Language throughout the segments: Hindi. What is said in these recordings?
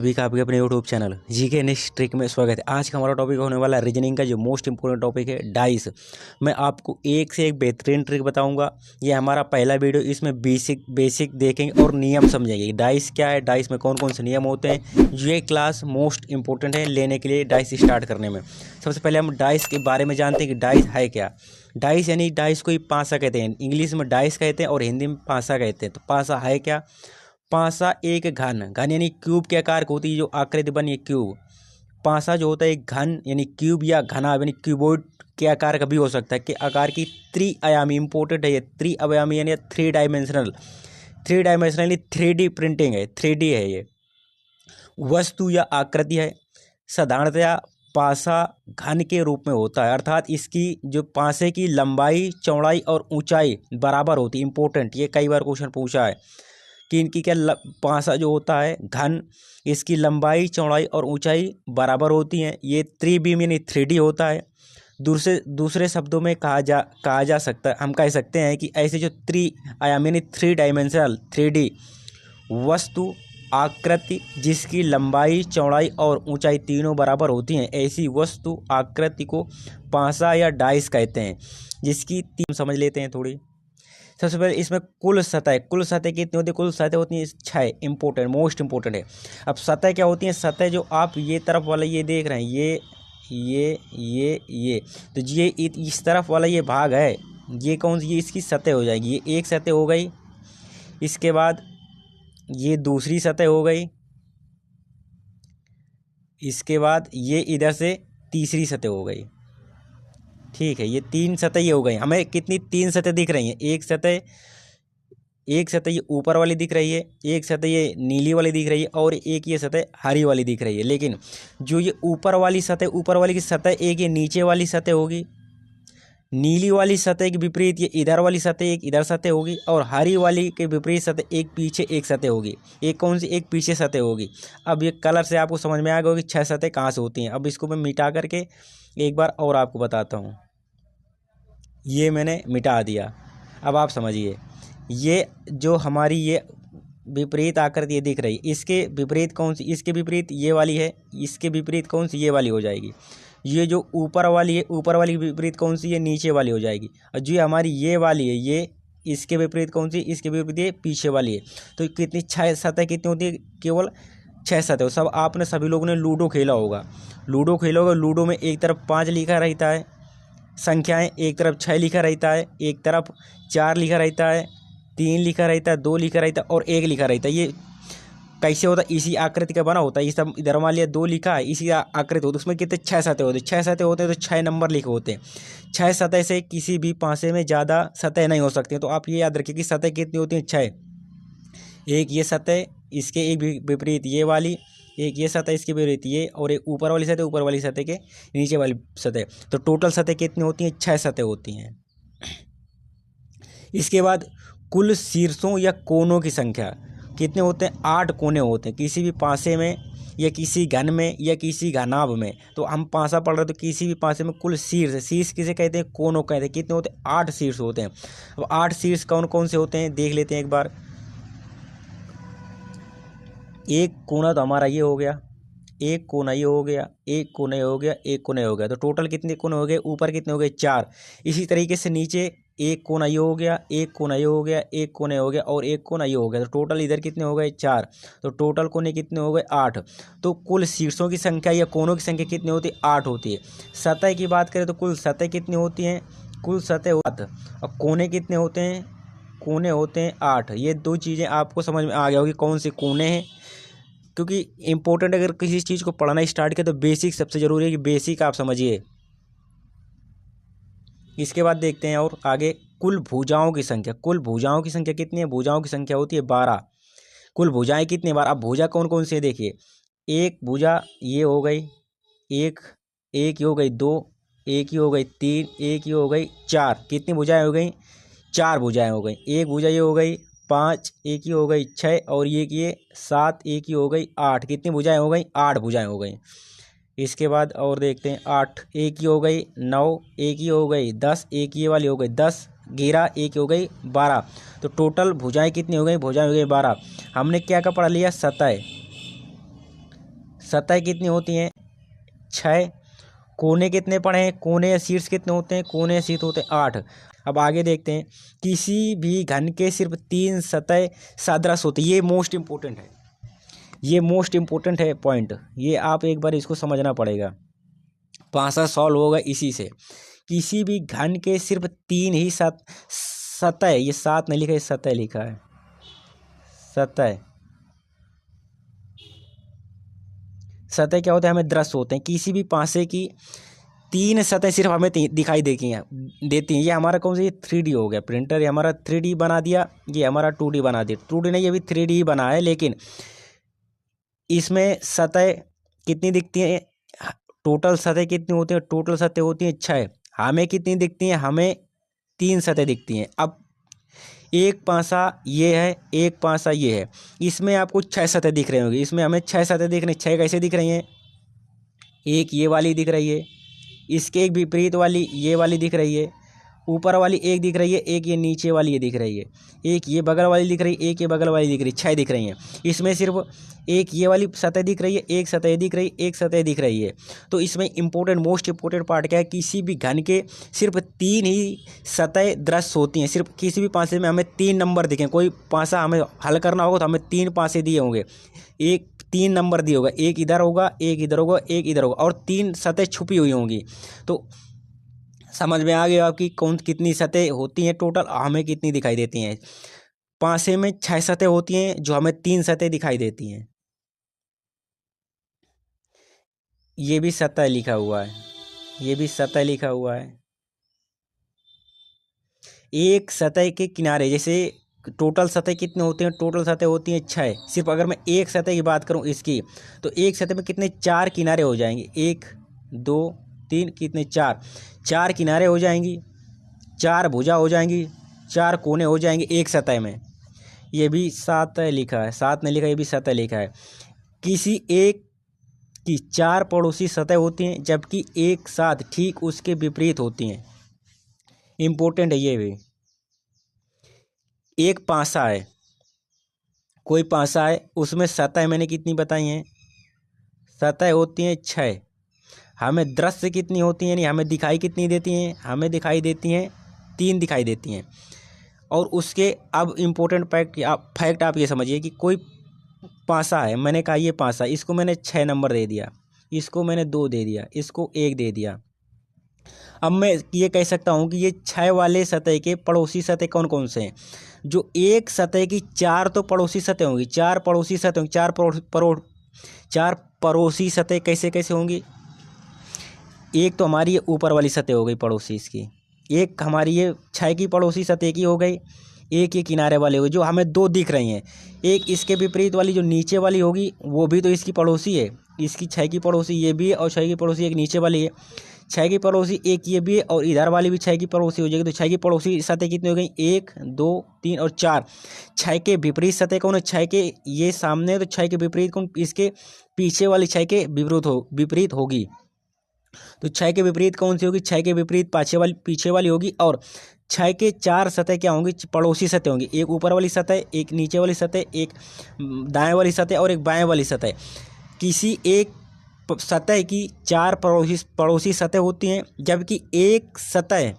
सभी का आपके अपने YouTube channel GK next trick में स्वागत है। आज का हमारा टॉपिक होने वाला है रीजनिंग का जो मोस्ट इंपोर्टेंट टॉपिक है डाइस। मैं आपको एक से एक बेहतरीन ट्रिक बताऊंगा। ये हमारा पहला वीडियो, इसमें बेसिक देखेंगे और नियम समझेंगे। डाइस क्या है, डाइस में कौन कौन से नियम होते हैं। ये क्लास मोस्ट इंपॉर्टेंट है लेने के लिए, डाइस स्टार्ट करने में। सबसे पहले हम डाइस के बारे में जानते हैं कि डाइस है क्या। डाइस यानी डाइस को ही पासा कहते हैं, इंग्लिश में डाइस कहते हैं और हिंदी में पासा कहते हैं। तो पासा है क्या, पासा एक घन यानी क्यूब के आकार की होती है, जो आकृति बनी है क्यूब। पासा जो होता है एक घन यानी क्यूब या घना यानी क्यूबॉइड के आकार का भी हो सकता है, कि आकार की त्रिआयामी इंपोर्टेंट है ये, त्रिआयामी यानी थ्री डायमेंशनल यानी 3D प्रिंटिंग है, 3D है ये वस्तु या आकृति है। साधारणतया पासा घन के रूप में होता है, अर्थात इसकी जो पासे की लंबाई चौड़ाई और ऊंचाई बराबर होती है। इंपॉर्टेंट, ये कई बार क्वेश्चन पूछा है कि इनकी क्या पासा जो होता है घन, इसकी लंबाई चौड़ाई और ऊंचाई बराबर होती हैं। ये त्रिविम यानी 3D होता है। दूसरे शब्दों में कहा जा सकता है, हम कह सकते हैं कि ऐसे जो त्रिआयामी यानी 3 डायमेंशनल 3D वस्तु आकृति जिसकी लंबाई चौड़ाई और ऊंचाई तीनों बराबर होती हैं, ऐसी वस्तु आकृति को पासा या डाइस कहते हैं। जिसकी तीन समझ लेते हैं थोड़ी। सबसे पहले इसमें कुल सतह कितनी होती है, कुल सतह होती है 6। इंपॉर्टेंट, मोस्ट इंपॉर्टेंट है। अब सतह क्या होती है, सतह जो आप ये तरफ वाला ये देख रहे हैं, ये तो ये इस तरफ वाला ये भाग है, ये कौन सी, ये इसकी सतह हो जाएगी। ये एक सतह हो गई, इसके बाद ये दूसरी सतह हो गई, इसके बाद ये इधर से तीसरी सतह हो गई। ठीक है, ये 3 सतह ये हो गई। हमें कितनी 3 सतह दिख रही हैं, एक सतह ये ऊपर वाली दिख रही है, एक सतह ये नीली वाली दिख रही है और एक ये सतह हरी वाली दिख रही है। लेकिन जो ये ऊपर वाली की सतह एक ये नीचे वाली सतह होगी, नीली वाली सतह के विपरीत ये इधर वाली सतह एक इधर सतह होगी, और हरी वाली के विपरीत सतह एक पीछे एक सतह होगी। एक कौन सी, एक पीछे सतह होगी। अब ये कलर से आपको समझ में आ गया कि 6 सतह कहाँ से होती हैं। अब इसको मैं मिटा करके एक बार और आपको बताता हूँ। ये मैंने मिटा दिया, अब आप समझिए। ये जो हमारी ये विपरीत आकृति ये दिख रही है, इसके विपरीत कौन सी, इसके विपरीत ये वाली है, इसके विपरीत कौन सी, ये वाली हो जाएगी। ये जो ऊपर वाली है, ऊपर वाली के विपरीत कौन सी, ये नीचे वाली हो जाएगी। और जो हमारी ये वाली है, ये इसके विपरीत कौन सी, इसके विपरीत ये पीछे वाली है। तो कितनी 6 सतह कितनी होती है, केवल 6 सतह। सब आपने सभी लोगों ने लूडो खेला होगा, लूडो में एक तरफ 5 लिखा रहता है संख्याएं, एक तरफ 6 लिखा रहता है, एक तरफ 4 लिखा रहता है, 3 लिखा रहता है, 2 लिखा रहता है और 1 लिखा रहता है। ये कैसे होता है, इसी आकृति का बना होता है। ये सब इधर मान लिया 2 लिखा है, इसी आकृति होती है। उसमें कितने 6 सतह होते हैं, 6 सतह होते हैं तो 6 नंबर लिखे होते हैं। 6 सतह से किसी भी पासे में ज़्यादा सतह नहीं हो सकती। तो आप ये याद रखिए कि सतह कितनी होती है, 6। एक ये सतह, इसके एक विपरीत ये वाली, एक ये सतह इसके विपरीत ये, और एक ऊपर वाली सतह के नीचे वाली सतह। तो टोटल सतह कितनी होती हैं, 6 सतह होती हैं। इसके बाद कुल शीर्षों या कोनों की संख्या कितने होते हैं, 8 कोने होते हैं किसी भी पासे में, या किसी घन में, या किसी घनाभ में। तो हम पासा पढ़ रहे तो किसी भी पासे में कुल शीर्ष किसे कहते हैं, कोनों कहते हैं। कितने होते हैं, 8 शीर्ष होते हैं। अब 8 शीर्ष कौन कौन से होते हैं देख लेते हैं एक बार। एक कोना तो हमारा ये हो गया, एक कोना ये हो गया, एक कोना ये हो गया, एक कोना ये हो गया। तो टोटल कितने कोने हो गए, ऊपर कितने हो गए, 4। इसी तरीके से नीचे एक कोना ये हो गया, एक कोना ये हो गया, एक कोना ये हो गया और एक कोना ये हो गया। तो टोटल इधर कितने हो गए, 4। तो टोटल कोने कितने हो गए, 8। तो कुल शीर्षों की संख्या या कोनों की संख्या कितनी होती है, 8 होती है। सतह की बात करें तो कुल सतह कितनी होती हैं, कुल सतह 8। और कोने कितने होते हैं, कोने होते हैं 8। ये 2 चीज़ें आपको समझ में आ गया होगी कौन से कोने हैं। क्योंकि इंपॉर्टेंट, अगर किसी चीज़ को पढ़ना स्टार्ट किया तो बेसिक सबसे ज़रूरी है कि बेसिक आप समझिए। इसके बाद देखते हैं और आगे कुल भुजाओं की संख्या कितनी है, भुजाओं की संख्या होती है 12। कुल भुजाएं कितनी बार, अब भुजा कौन कौन सी है देखिए। एक भुजा ये हो गई, एक ये हो गई 2, एक ये हो गई 3, एक ये हो गई 4। कितनी भुजाएं हो गई, 4 भुजाएं हो गई। एक भुजा ये हो गई 5, एक ही हो गई 6 और ये 7, एक ही हो गई 8। कितनी भुजाएं हो गई, 8 भुजाएं हो गई। इसके बाद और देखते हैं 8, एक ही हो गई 9, एक ही हो गई 10, एक ये वाली हो गई 10, 11, एक हो गई 12। तो टोटल भुजाएं कितनी हो गई, भुजाएं हो गई 12। हमने क्या क्या पढ़ लिया, सतह। सतह कितनी होती हैं? 6। कोने कितने पड़े हैं? कोने या शीर्ष कितने होते हैं? कोने या शीर्ष होते हैं 8। अब आगे देखते हैं, किसी भी घन के सिर्फ 3 सतह सादृश होती है। ये मोस्ट इम्पोर्टेंट है, ये मोस्ट इम्पोर्टेंट है पॉइंट, ये आप एक बार इसको समझना पड़ेगा। 5 सॉल्व होगा इसी से। किसी भी घन के सिर्फ 3 ही सतह, ये 7 नहीं लिखा है, सतह लिखा है, सतह। सतह क्या होता है? हमें दृश्य होते हैं। किसी भी पासे की 3 सतह सिर्फ हमें दिखाई देती हैं। ये हमारा कौन सा? ये 3D हो गया। प्रिंटर ये हमारा 3D बना दिया, ये हमारा 2D बना दिया। 2D नहीं, ये भी 3D ही बना है, लेकिन इसमें सतह कितनी दिखती है? टोटल सतह कितनी होती है? टोटल सतह होती है 6। हमें कितनी दिखती हैं? हमें 3 सतह दिखती हैं। अब एक पासा ये है, एक पासा ये है, इसमें आपको 6 सतह दिख रही होंगी। इसमें हमें 6 सतह दिख रही, 6 कैसे दिख रही हैं? एक ये वाली दिख रही है, इसके एक विपरीत वाली ये वाली दिख रही है, ऊपर वाली एक दिख रही है, एक ये नीचे वाली ये दिख रही है, एक ये बगल वाली दिख रही है, एक ये बगल वाली दिख रही है। 6 दिख रही हैं। इसमें सिर्फ एक ये वाली सतह दिख रही है, एक सतह दिख रही है, एक सतह दिख रही है। तो इसमें इंपॉर्टेंट, मोस्ट इंपॉर्टेंट पार्ट क्या है? किसी भी घन के सिर्फ 3 ही सतह दृश्य होती हैं। सिर्फ किसी भी पासे में हमें 3 नंबर दिखें। कोई पासा हमें हल करना होगा तो हमें 3 पासे दिए होंगे, एक 3 नंबर दिए होगा, एक इधर होगा, एक इधर होगा, एक इधर होगा, और 3 सतह छुपी हुई होंगी। तो समझ में आ गया आपकी कौन कितनी सतह होती हैं टोटल, हमें कितनी दिखाई देती हैं। पासे में 6 सतह होती हैं, जो हमें 3 सतह दिखाई देती हैं। ये भी सतह लिखा हुआ है, ये भी सतह लिखा हुआ है। एक सतह के किनारे, जैसे टोटल सतह कितने होते हैं? टोटल सतह होती हैं 6। सिर्फ अगर मैं एक सतह की बात करूं इसकी, तो एक सतह में कितने? 4 किनारे हो जाएंगे। 1 2 3, कितने? 4 किनारे हो जाएंगी, 4 भुजा हो जाएंगी, 4 कोने हो जाएंगे एक सतह में। ये भी सतह लिखा है, 7 नहीं लिखा, ये भी सतह लिखा है। किसी एक की 4 पड़ोसी सतह होती हैं, जबकि एक साथ ठीक उसके विपरीत होती हैं। इंपॉर्टेंट है ये भी। एक पासा है, कोई पासा है, उसमें सतह मैंने कितनी बताई हैं? सतह होती हैं 6। हमें दृश्य कितनी होती हैं, यानी हमें दिखाई कितनी देती हैं? हमें दिखाई देती हैं 3 दिखाई देती हैं। और उसके अब इम्पोर्टेंट फैक्ट आप ये समझिए कि कोई पासा है, मैंने कहा ये पासा, इसको मैंने 6 नंबर दे दिया, इसको मैंने 2 दे दिया, इसको 1 दे दिया। अब मैं ये कह सकता हूँ कि ये 6 वाले सतह के पड़ोसी सतह कौन कौन से हैं? जो एक सतह की 4 तो पड़ोसी सतह होंगी, 4 पड़ोसी सतह होंगी, 4 पड़ोसी सतह कैसे कैसे होंगी? एक तो हमारी ये ऊपर वाली सतह हो गई पड़ोसी इसकी, एक हमारी ये 6 की पड़ोसी सतह की हो गई, एक ये किनारे वाले हो गए जो हमें 2 दिख रही हैं। एक इसके विपरीत वाली जो नीचे वाली होगी वो भी तो इसकी पड़ोसी है, इसकी 6 की पड़ोसी ये भी है, और 6 की पड़ोसी एक नीचे वाली है। 6 की पड़ोसी एक ये भी है, और इधर वाली भी 6 की पड़ोसी हो जाएगी। तो 6 की पड़ोसी सतह कितनी हो गई? 1 2 3 और 4। 6 के विपरीत सतह कौन है? 6 के ये सामने, तो 6 के विपरीत कौन? इसके पीछे वाली 6 के विपरीत होगी। तो 6 के विपरीत कौन सी होगी? 6 के विपरीत पीछे वाली होगी। और 6 के 4 सतह क्या होंगी? पड़ोसी सतह होंगी, एक ऊपर वाली सतह, एक नीचे वाली सतह, एक दाएं वाली सतह और एक बाएं वाली सतह। किसी एक सतह की 4 पड़ोसी सतह होती हैं, जबकि एक सतह,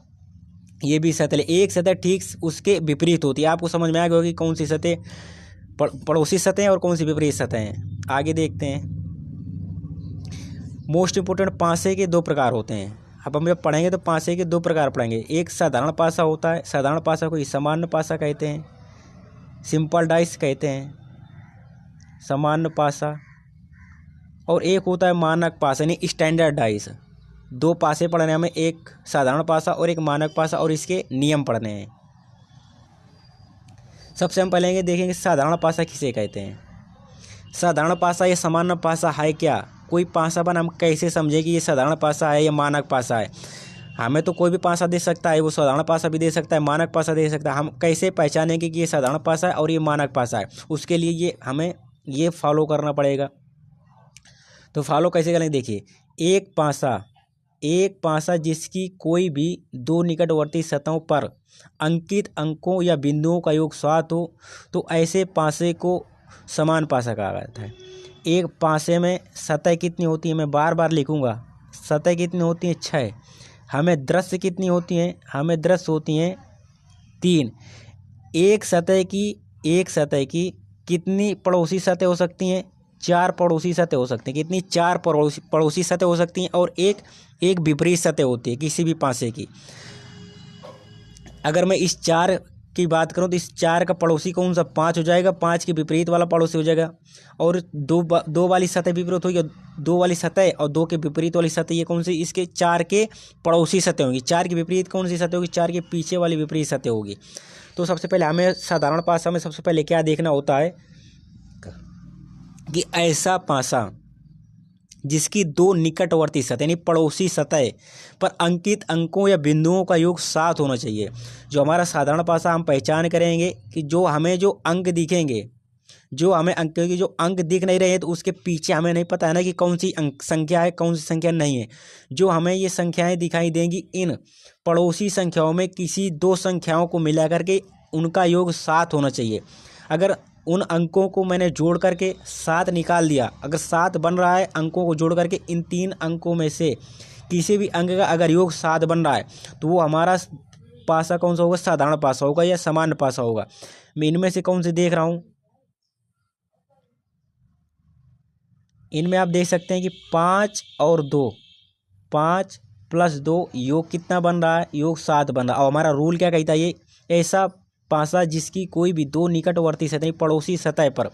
ये भी सतह, एक सतह ठीक उसके विपरीत होती है। आपको समझ में आ गया कि कौन सी सतह पड़ोसी सतह है और कौन सी विपरीत सतह है। आगे देखते हैं। मोस्ट इंपोर्टेंट, पासे के 2 प्रकार होते हैं। अब हम जब पढ़ेंगे तो पासे के 2 प्रकार पढ़ेंगे। एक साधारण पासा होता है, साधारण पासा को सामान्य पासा कहते हैं, सिंपल डाइस कहते हैं, सामान्य पासा। और एक होता है मानक पासा, यानी स्टैंडर्ड डाइस। 2 पासे पढ़ने हमें, एक साधारण पासा और एक मानक पासा, और इसके नियम पढ़ने हैं। सबसे हम पहले देखेंगे साधारण पासा किसे कहते हैं। साधारण पासा या सामान्य पासा है क्या? कोई पासा बना हम कैसे समझे कि ये साधारण पासा है या मानक पासा है? हमें तो कोई भी पासा दे सकता है, वो साधारण पासा भी दे सकता है, मानक पासा दे सकता है। हम कैसे पहचानेंगे कि ये साधारण पासा है और ये मानक पासा है? उसके लिए ये हमें ये फॉलो करना पड़ेगा। तो फॉलो कैसे करेंगे? देखिए, एक पासा जिसकी कोई भी 2 निकटवर्ती सतहों पर अंकित अंकों या बिंदुओं का योग 7 हो, तो ऐसे पासे को समान पासा कहा जाता है। एक पासे में सतह कितनी होती है, मैं बार बार लिखूंगा। सतह कितनी होती है, 6। हमें दृश्य कितनी होती हैं, हमें दृश्य होती हैं 3। एक सतह की कितनी पड़ोसी सतह हो सकती हैं, 4 पड़ोसी सतह हो सकती हैं। कितनी, 4 पड़ोसी सतह हो सकती हैं। और एक विपरीत सतह होती है किसी भी पासे की। अगर मैं इस 4 की बात करूं तो इस 4 का पड़ोसी कौन सा, 5 हो जाएगा। 5 के विपरीत वाला पड़ोसी हो जाएगा। और दो वाली सतह विपरीत होगी, 2 वाली सतह और 2 के विपरीत वाली सतह, ये कौन सी, इसके 4 के पड़ोसी सतह होंगी। 4 के विपरीत कौन सी सतह होगी, 4 के पीछे वाली विपरीत सतह होगी। तो सबसे पहले हमें साधारण पासा में सबसे पहले क्या देखना होता है कि ऐसा पासा जिसकी 2 निकटवर्ती सतह यानी पड़ोसी सतह पर अंकित अंकों या बिंदुओं का योग 7 होना चाहिए। जो हमारा साधारण पासा, हम पहचान करेंगे कि जो हमें जो अंक दिखेंगे, जो हमें अंक की जो अंक दिख नहीं रहे हैं तो उसके पीछे हमें नहीं पता है ना कि कौन सी अंक संख्या है, कौन सी संख्या नहीं है। जो हमें ये संख्याएं दिखाई देंगी, इन पड़ोसी संख्याओं में किसी 2 संख्याओं को मिला करके उनका योग 7 होना चाहिए। अगर उन अंकों को मैंने जोड़ करके 7 निकाल दिया, अगर 7 बन रहा है अंकों को जोड़ करके, इन 3 अंकों में से किसी भी अंक का अगर योग 7 बन रहा है तो वो हमारा पासा कौन सा होगा, साधारण पासा होगा या सामान्य पासा होगा। मैं इनमें से कौन से देख रहा हूँ, इनमें आप देख सकते हैं कि 5 और 2, 5 + 2 योग कितना बन रहा है, योग 7 बन रहा है। और हमारा रूल क्या कहता है, ये ऐसा पासा जिसकी कोई भी 2 निकटवर्ती सतह पड़ोसी सतह पर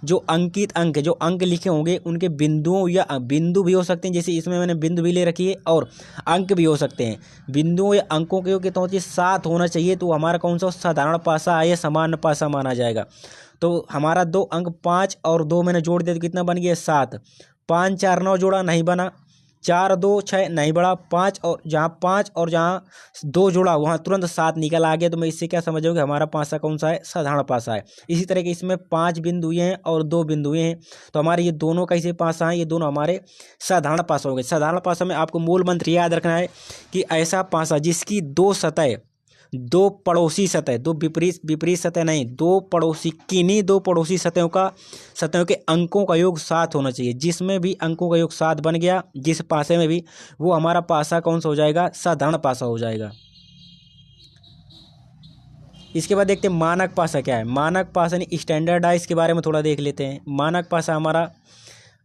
जो अंकित अंक, जो अंक लिखे होंगे उनके बिंदुओं या बिंदु भी हो सकते हैं, जैसे इसमें मैंने बिंदु भी ले रखी है, और अंक भी हो सकते हैं। बिंदुओं या अंकों के योग कितना होती है, 7 होना चाहिए। तो हमारा कौन सा साधारण पासा है या सामान्य पासा माना जाएगा। तो हमारा 2 अंक 5 और 2 मैंने जोड़ दिया तो कितना बन गया, 7। 5 4 9 जोड़ा, नहीं बना। 4 2 6 नहीं बढ़ा। 5 और जहाँ 2 जोड़ा वहाँ तुरंत 7 निकल आ गया। तो मैं इससे क्या समझ जाऊँ कि हमारा पासा कौन सा है, साधारण पासा है। इसी तरह के इसमें 5 बिंदुएं हैं और 2 बिंदुएं हैं, तो हमारे ये दोनों कैसे पासा हैं, ये दोनों हमारे साधारण पासा हो गए। साधारण पासा में आपको मूल मंत्र याद रखना है कि ऐसा पासा जिसकी 2 सतह, 2 पड़ोसी सतह, 2 विपरीत सतह नहीं, 2 पड़ोसी, किन्हीं 2 पड़ोसी सतहों के अंकों का योग 7 होना चाहिए। जिसमें भी अंकों का योग 7 बन गया, जिस पासे में भी, वो हमारा पासा कौन सा हो जाएगा, साधारण पासा हो जाएगा। इसके बाद देखते हैं मानक पासा क्या है। मानक पासा यानी स्टैंडर्डाइज के बारे में थोड़ा देख लेते हैं। मानक पासा हमारा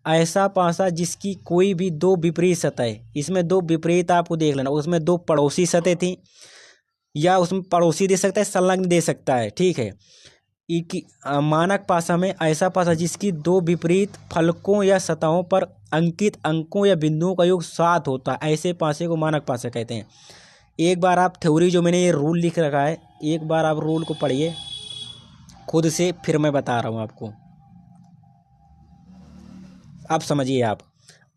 ऐसा पासा जिसकी कोई भी 2 विपरीत सतह, इसमें 2 विपरीत आपको देख लेना, उसमें 2 पड़ोसी सतह थी, या उसमें पड़ोसी दे सकता है, संलग्न दे सकता है, ठीक है। मानक पासा में ऐसा पासा जिसकी 2 विपरीत फलकों या सतहों पर अंकित अंकों या बिंदुओं का योग 7 होता है, ऐसे पासे को मानक पासा कहते हैं। एक बार आप थ्योरी, जो मैंने ये रूल लिख रखा है, एक बार आप रूल को पढ़िए खुद से, फिर मैं बता रहा हूँ आपको, अब समझिए आप।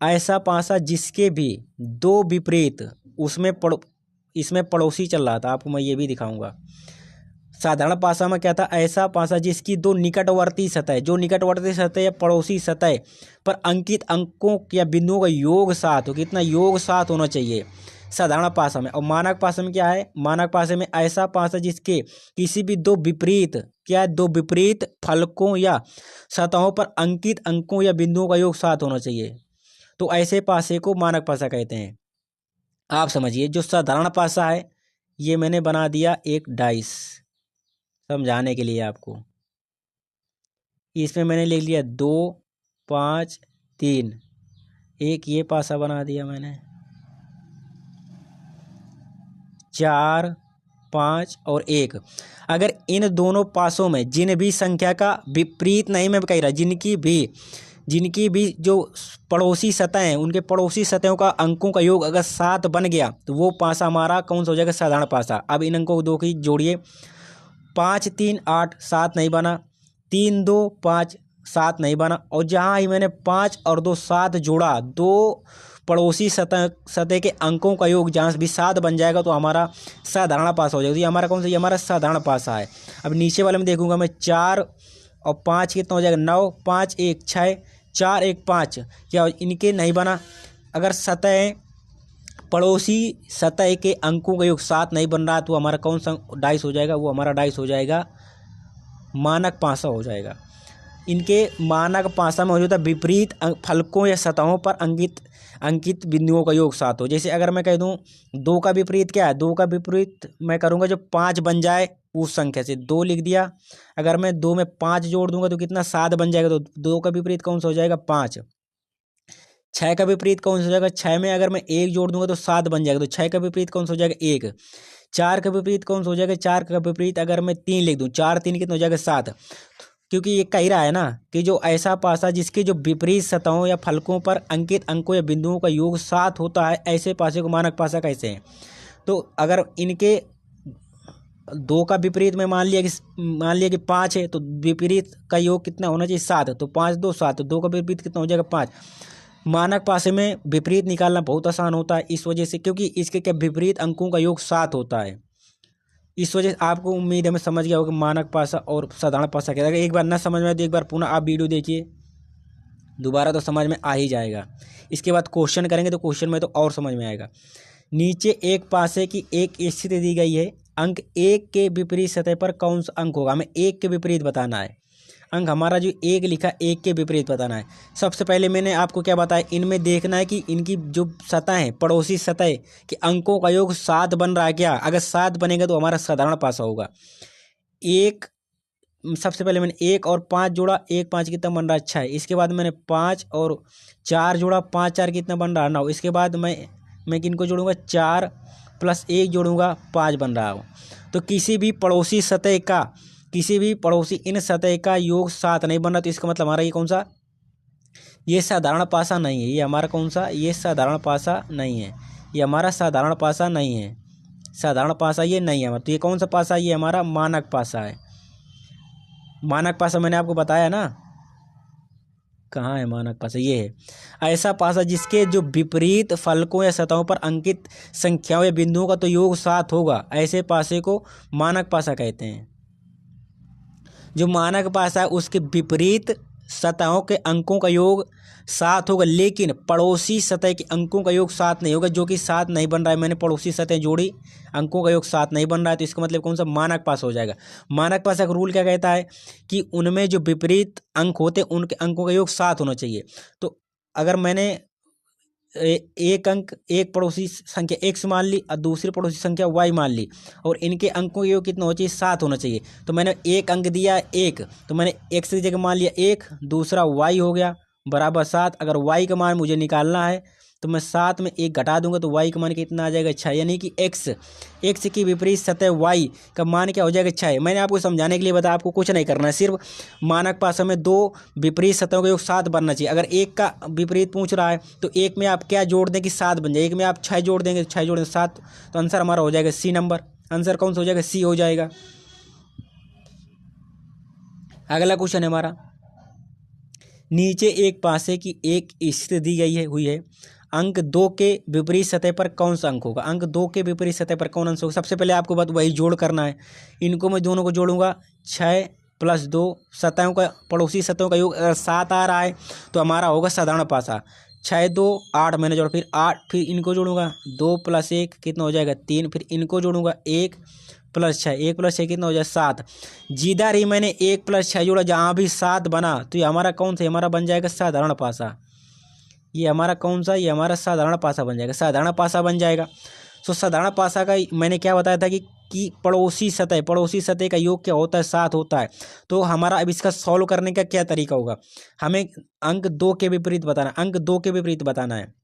ऐसा पासा जिसके भी 2 विपरीत, इसमें पड़ोसी चल रहा था, आपको मैं ये भी दिखाऊंगा। साधारण पासा में क्या था, ऐसा पासा जिसकी 2 निकटवर्ती सतह, जो निकटवर्ती सतह या पड़ोसी सतह पर अंकित अंकों या बिंदुओं का योग 7 हो। कितना, योग 7 होना चाहिए साधारण पासा में। और मानक पासा में क्या है, मानक पासा में ऐसा पासा जिसके किसी भी 2 विपरीत, क्या है, 2 विपरीत फलकों या सतहों पर अंकित अंकों या बिंदुओं का योग 7 होना चाहिए। तो ऐसे पासे को मानक पासा कहते हैं। आप समझिए, जो साधारण पासा है ये मैंने बना दिया एक डाइस समझाने के लिए आपको। इसमें मैंने लिख लिया 2 5 3, एक ये पासा बना दिया मैंने, 4 5 और 1। अगर इन दोनों पासों में जिन भी संख्या का विपरीत नहीं मैं कह रहा, जिनकी भी जो पड़ोसी सतह हैं, उनके पड़ोसी सतहों का अंकों का योग अगर 7 बन गया तो वो पासा हमारा कौन सा हो जाएगा, साधारण पासा। अब इन अंकों को 2 की जोड़िए, 5 3 8, 7 नहीं बना। 3 2 5, 7 नहीं बना। और जहाँ ही मैंने 5 और 2 7 जोड़ा, 2 पड़ोसी सतह के अंकों का योग जहाँ भी 7 बन जाएगा तो हमारा साधारण पासा हो जाएगा। तो ये हमारा कौन सा, ये हमारा साधारण पासा है। अब नीचे वाले में देखूंगा मैं, 4 और 5 कितना हो जाएगा, 9, 5 1 6, 4 1 5, क्या इनके नहीं बना। अगर सतह, पड़ोसी सतह के अंकों का योग 7 नहीं बन रहा तो हमारा कौन सा डाइस हो जाएगा, वो हमारा डाइस हो जाएगा मानक पासा हो जाएगा। इनके मानक पासा में मौजूद विपरीत फलकों या सतहों पर अंकित बिंदुओं का योग 7 हो। जैसे अगर मैं कह दूं 2 का विपरीत क्या है, 2 का विपरीत मैं करूंगा जो 5 बन जाए उस संख्या से 2 लिख दिया। अगर मैं 2 में 5 जोड़ दूंगा तो कितना 7 बन जाएगा। तो 2 का विपरीत कौन सा हो जाएगा 5। 6 का विपरीत कौन सा हो जाएगा 6 में अगर मैं 1 जोड़ दूंगा तो 7 बन जाएगा। तो 6 का विपरीत कौन सा हो जाएगा 1। 4 का विपरीत कौन सा हो जाएगा 4 का विपरीत अगर मैं 3 लिख दूं 4 3 कितना हो जाएगा 7। क्योंकि ये कह रहा है ना कि जो ऐसा पासा जिसके जो विपरीत सतहों या फलकों पर अंकित अंकों या बिंदुओं का योग 7 होता है, ऐसे पासे को मानक पासा कहते हैं। तो अगर इनके 2 का विपरीत में मान लिया कि 5 है तो विपरीत का योग कितना होना चाहिए 7। तो 5 2 7, 2 का विपरीत कितना हो जाएगा 5। मानक पासे में विपरीत निकालना बहुत आसान होता है इस वजह से, क्योंकि इसके क्या विपरीत अंकों का योग 7 होता है। इस वजह से आपको उम्मीद है मैं समझ गया होगा मानक पासा और साधारण पासा क्या है। अगर एक बार ना समझ में आए तो एक बार पुनः आप वीडियो देखिए, दोबारा तो समझ में आ ही जाएगा। इसके बाद क्वेश्चन करेंगे तो क्वेश्चन में तो और समझ में आएगा। नीचे एक पासे की एक स्थिति दी गई है, अंक 1 के विपरीत सतह पर कौन सा अंक होगा, हमें 1 के विपरीत बताना है। अंक हमारा जो 1 लिखा 1 के विपरीत बताना है। सबसे पहले मैंने आपको क्या बताया, इनमें देखना है कि इनकी जो सतह है पड़ोसी सतह के अंकों का योग 7 बन रहा है क्या। अगर 7 बनेगा तो हमारा साधारण पासा होगा। सबसे पहले मैंने 1 और 5 जोड़ा, 1 5 कितना बन रहा है 6। इसके बाद मैंने 5 और 4 जोड़ा, 5 4 कितना बन रहा है 9। इसके बाद मैं किनको जोड़ूंगा 4 + 1 जोड़ूंगा 5 बन रहा हो। तो किसी भी पड़ोसी इन सतह का योग 7 नहीं बन रहा। तो इसका मतलब हमारा ये कौन सा, ये साधारण पासा नहीं है। ये हमारा कौन सा, ये साधारण पासा नहीं है। ये हमारा साधारण पासा नहीं है, साधारण पासा ये नहीं है। तो ये कौन सा पासा, ये हमारा मानक पासा है। मानक पासा मैंने आपको बताया ना, कहाँ है मानक पासा, ये है ऐसा पासा जिसके जो विपरीत फलकों या सतहों पर अंकित संख्याओं या बिंदुओं का तो योग 7 होगा, ऐसे पासे को मानक पासा कहते हैं। जो मानक पासा है उसके विपरीत सतहों के अंकों का योग 7 होगा, लेकिन पड़ोसी सतह के अंकों का योग 7 नहीं होगा, जो कि 7 नहीं बन रहा है। मैंने पड़ोसी सतह जोड़ी, अंकों का योग 7 नहीं बन रहा है। तो इसका मतलब कौन सा, मानक पासा हो जाएगा। मानक पासा का रूल क्या कहता है कि उनमें जो विपरीत अंक होते हैं उनके अंकों का योग 7 होना चाहिए। तो अगर मैंने एक पड़ोसी संख्या x मान ली और दूसरी पड़ोसी संख्या y मान ली, और इनके अंकों का योग कितना होना चाहिए 7 होना चाहिए। तो मैंने एक अंक दिया 1, तो मैंने x की जगह मान लिया 1, दूसरा y हो गया बराबर 7। अगर y का मान मुझे निकालना है तो मैं 7 में 1 घटा दूंगा तो y का मान कितना आ जाएगा 6। यानी कि x की विपरीत सतह y का मान क्या हो जाएगा 6। मैंने आपको समझाने के लिए बताया, आपको कुछ नहीं करना है, सिर्फ मानक पासा में 2 विपरीत सतहों का योग 7 बनना चाहिए। अगर 1 का विपरीत पूछ रहा है तो 1 में आप क्या जोड़ दें कि 7 बन जाए, 1 में आप 6 जोड़ देंगे तो 6 जोड़ देंगे 7। तो आंसर हमारा हो जाएगा सी नंबर। आंसर कौन सा हो जाएगा, सी हो जाएगा। अगला क्वेश्चन है हमारा, नीचे एक पासे की एक स्थिति दी गई हुई है, अंक 2 के विपरीत सतह पर कौन सा अंक होगा। अंक 2 के विपरीत सतह पर कौन अंक होगा। सबसे पहले आपको बात वही जोड़ करना है। इनको मैं दोनों को जोड़ूंगा, 6 + 2 सतहों का पड़ोसी सतहों का योग अगर 7 आ रहा है तो हमारा होगा साधारण पासा। 6 2 8 मैंने जोड़ा, फिर 8, फिर इनको जोड़ूंगा 2 + 1 कितना हो जाएगा 3, फिर इनको जोड़ूंगा 1 + 6, 1 + 6 कितना हो जाए 7। जिधर ही मैंने 1 + 6 जोड़ा जहाँ भी 7 बना तो ये हमारा कौन सा, हमारा बन जाएगा साधारण पासा। ये हमारा कौन सा, ये हमारा साधारण पासा बन जाएगा, साधारण पासा बन जाएगा। तो साधारण पासा का मैंने क्या बताया था कि पड़ोसी सतह का योग क्या होता है 7 होता है। तो हमारा अब इसका सॉल्व करने का क्या तरीका होगा, हमें अंक 2 के विपरीत बताना, अंक 2 के विपरीत बताना है।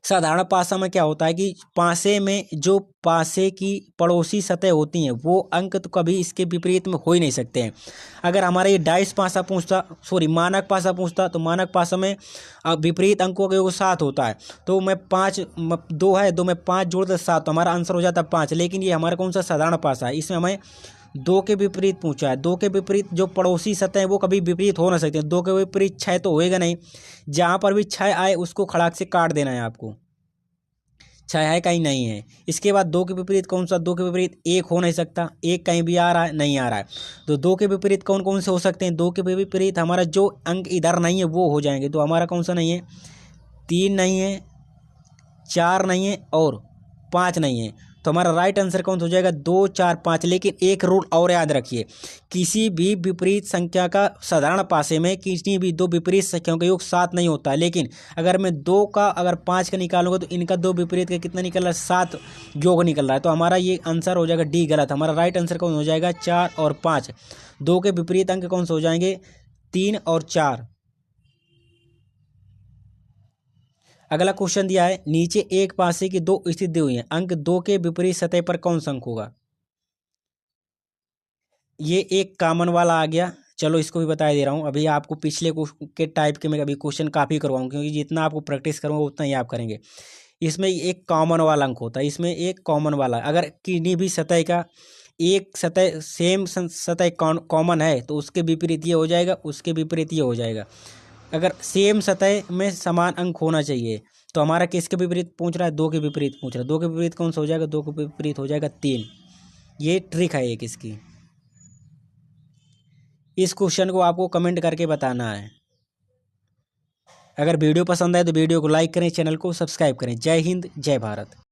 साधारण पासा में क्या होता है कि पासे में जो पासे की पड़ोसी सतह होती हैं वो अंक तो कभी इसके विपरीत में हो ही नहीं सकते हैं। अगर हमारा ये डाइस पासा पूछता, मानक पासा पूछता, तो मानक पासा में विपरीत अंकों का योग 7 होता है। तो मैं 2 है, 2 में 5 जोड़ते 7, तो हमारा आंसर हो जाता है 5। लेकिन ये हमारा कौन सा साधारण पासा है, इसमें हमें 2 के विपरीत पूछा है। 2 के विपरीत जो पड़ोसी सतह है वो कभी विपरीत हो ना सकते। 2 के विपरीत 6 तो होएगा नहीं, जहाँ पर भी 6 आए उसको खड़ाक से काट देना है आपको, 6 है कहीं नहीं है। इसके बाद 2 के विपरीत कौन सा, 2 के विपरीत 1 हो नहीं सकता, 1 कहीं भी आ रहा है, नहीं आ रहा है। तो 2 के विपरीत कौन कौन से हो सकते हैं, 2 के विपरीत हमारा जो अंक इधर नहीं है वो हो जाएंगे। तो हमारा कौन सा नहीं है, 3 नहीं है, 4 नहीं है और 5 नहीं है। तो हमारा राइट आंसर कौन सा हो जाएगा, 2, 4, 5। लेकिन एक रूल और याद रखिए, किसी भी विपरीत संख्या का साधारण पासे में किसी भी दो विपरीत संख्याओं का योग 7 नहीं होता है। लेकिन अगर मैं 2 का अगर 5 का निकालूंगा तो इनका दो विपरीत का कितना निकल रहा है, 7 योग निकल रहा है। तो हमारा ये आंसर हो जाएगा डी गलत। हमारा राइट आंसर कौन हो जाएगा, 4 और 5। 2 के विपरीत अंक कौन से हो जाएंगे, 3 और 4। अगला क्वेश्चन दिया है, नीचे एक पासे की दो स्थिति दी हुई है, अंक 2 के विपरीत सतह पर कौन सा अंक होगा। ये एक कॉमन वाला आ गया, चलो इसको भी बता दे रहा हूँ। अभी आपको पिछले के टाइप के मैं अभी क्वेश्चन काफ़ी करवाऊँ, क्योंकि जितना आपको प्रैक्टिस करूँगा उतना ही आप करेंगे। इसमें एक कॉमन वाला अंक होता है, इसमें एक कॉमन वाला, अगर किन्हीं भी सतह का एक सतह सेम सतह कॉमन है तो उसके विपरीत ये हो जाएगा, उसके विपरीत ये हो जाएगा। अगर सेम सतह में समान अंक होना चाहिए, तो हमारा किसके विपरीत पूछ रहा है, 2 के विपरीत पूछ रहा है। 2 के विपरीत कौन सा हो जाएगा, 2 के विपरीत हो जाएगा 3। ये ट्रिक है एक इसकी। इस क्वेश्चन को आपको कमेंट करके बताना है। अगर वीडियो पसंद आए तो वीडियो को लाइक करें, चैनल को सब्सक्राइब करें। जय हिंद, जय भारत।